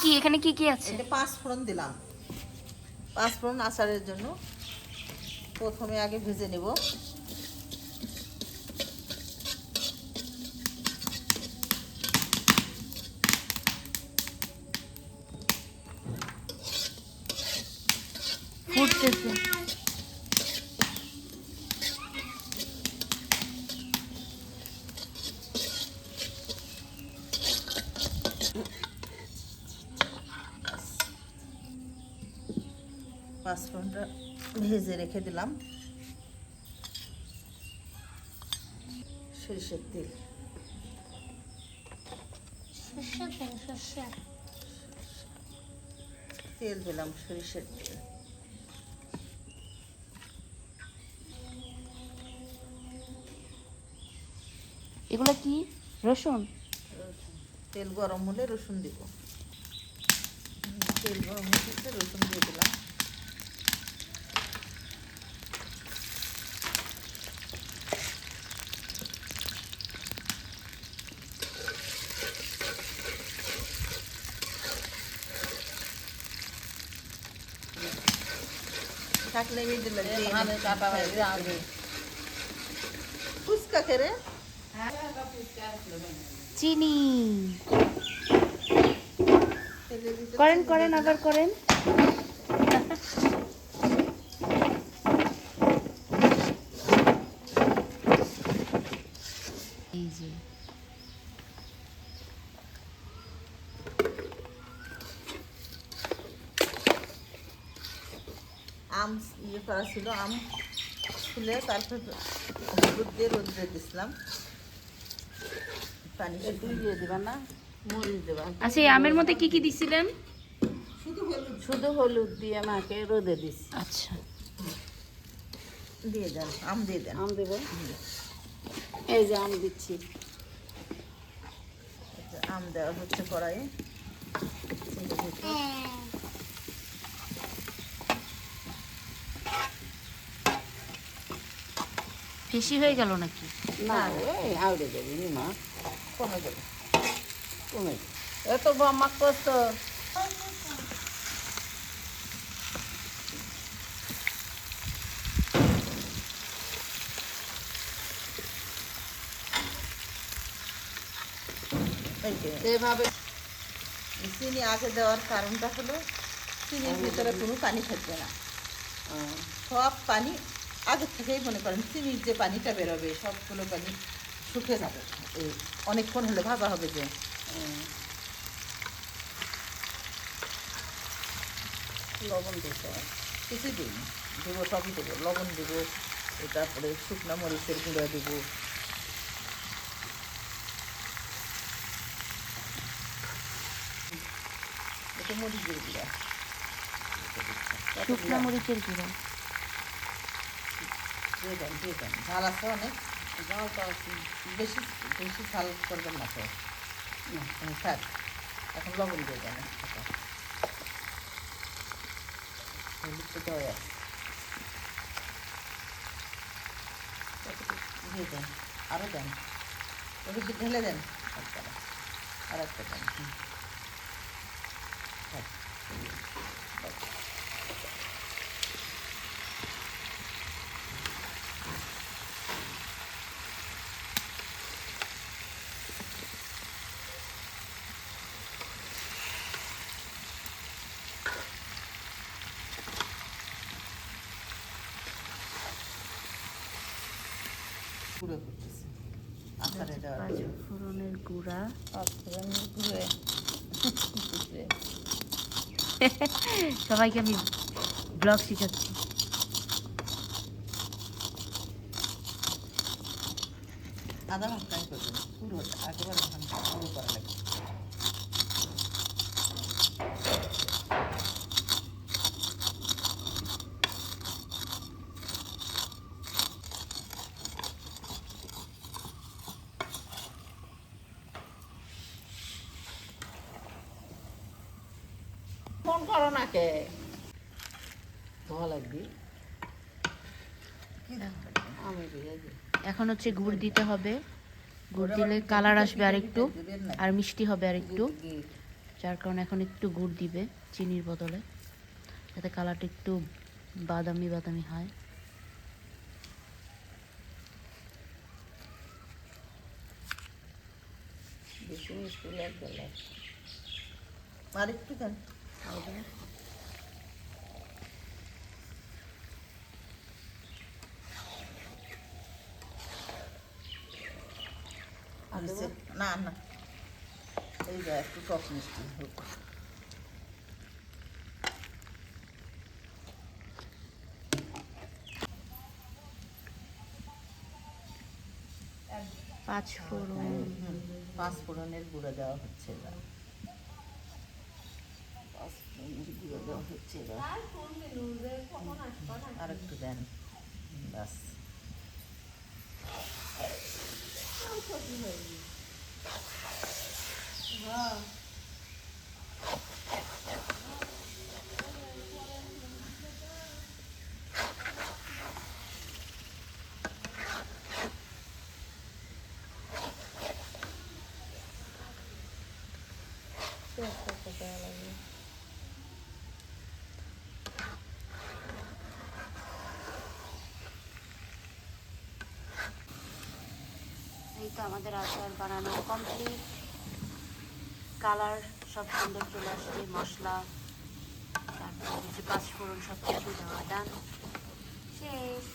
কি এখানে কি কি আছে? এটা 5 ফোড়ন দিলাম। 5 ফোড়ন আচারের জন্য প্রথমে আগে ভেজে নেব। ফুটতেছে। পাঁচফোড়নটা ভেজে রেখে দিলাম। সরিষার তেল, তেল দিলাম, সরিষার তেল। এগুলো কি? রসুন? তেল গরম হলে রসুন দিব। তেল গরম হতে রসুন দিয়ে দিলাম। থাকলে ফুচকা খেরে চিনি করেন করেন আবার করেন। এই যে আম ইয়ে করা ছিল, আম খুলে তারপর হলুদ দিয়ে রোদ্রে দিছিলাম। পানি একটু দিয়ে দেবা না, মরিচ দেবা। আচ্ছা, এই আমের মধ্যে কি কি দিছিলেন? শুধু হলুদ দিয়ে মাকে রোদে দিছি। আচ্ছা, দিয়ে দেন, আম দিয়ে দেন। আম দেবো, এই যে আম দিচ্ছি। আম দেওয়া হচ্ছে কড়াইয়ে। বেশি হয়ে গেল নাকি? না ওই আউড়ে দেবি মা, কমে যাবে, কমে এত মাক কষ্ট। এভাবে চিনি আগে দেওয়ার কারণটা হলো চিনির ভিতরে কোনো পানি থাকবে না। সব পানি আগে থেকেই মনে করেন চিনির যে পানিটা বেরোবে সবগুলো পানি শুকে যাবে। এই অনেকক্ষণ হলে ভাজা হবে যে। লবণ দিতে কিছুই দিই দেবো, সবই দেবো, লবণ দেবো, তারপরে শুকনো মরিচের গুঁড়ো দেবো। এটা মরিচের গুঁড়া, শুকনো মরিচের গুঁড়ো দিয়ে দেন, দিয়ে দেন। ঝাল আছে অনেক, ঝালটা বেশি বেশি ঝাল করবেন না তো। থাক, এখন লবণ দিয়ে দেন। হলুদ তো দেওয়া আছে, দিয়ে দেন, আরও দেন, হলুদ ঢেলে দেন, আর একটা দেন। থাক। গুঁড়ো করতেছি আচারে দেওয়ার পাঁচ ফোড়নের গুঁড়া। গুঁড়ো সবাইকে আমি ব্লগ শিখাচ্ছি। আদা ভাঙটাই করবেন, পুরো একেবারে ভাঙটা পুরো করা লাগবে। ফোন করো না কে ভালো লাগবে। আমি দিয়ে দিই। এখন হচ্ছে গুড় দিতে হবে। গুড় দিলে কালার আসবে আরেকটু, আর মিষ্টি হবে আরেকটু। যার কারণে এখন একটু গুড় দিবে চিনির বদলে, যাতে কালারটা একটু বাদামি বাদামি হয়। বেশি মিষ্টি লাগবে না। আর একটু দেন। না না, এই যে একটু টক মিষ্টি হোক। পাঁচ ফোড়ন, পাঁচ ফোড়নের গুঁড়ো দেওয়া হচ্ছে এবার। গুঁড়ো দেওয়া হচ্ছে এবার। আর একটু দেন, বাস। এই তো আমাদের আচার বানানো কমপ্লিট। কালার সব সুন্দর চলে আসছে, মশলা তারপরে পাঁচ ফোড়ন সব কিছু দেওয়া ডান, শেষ।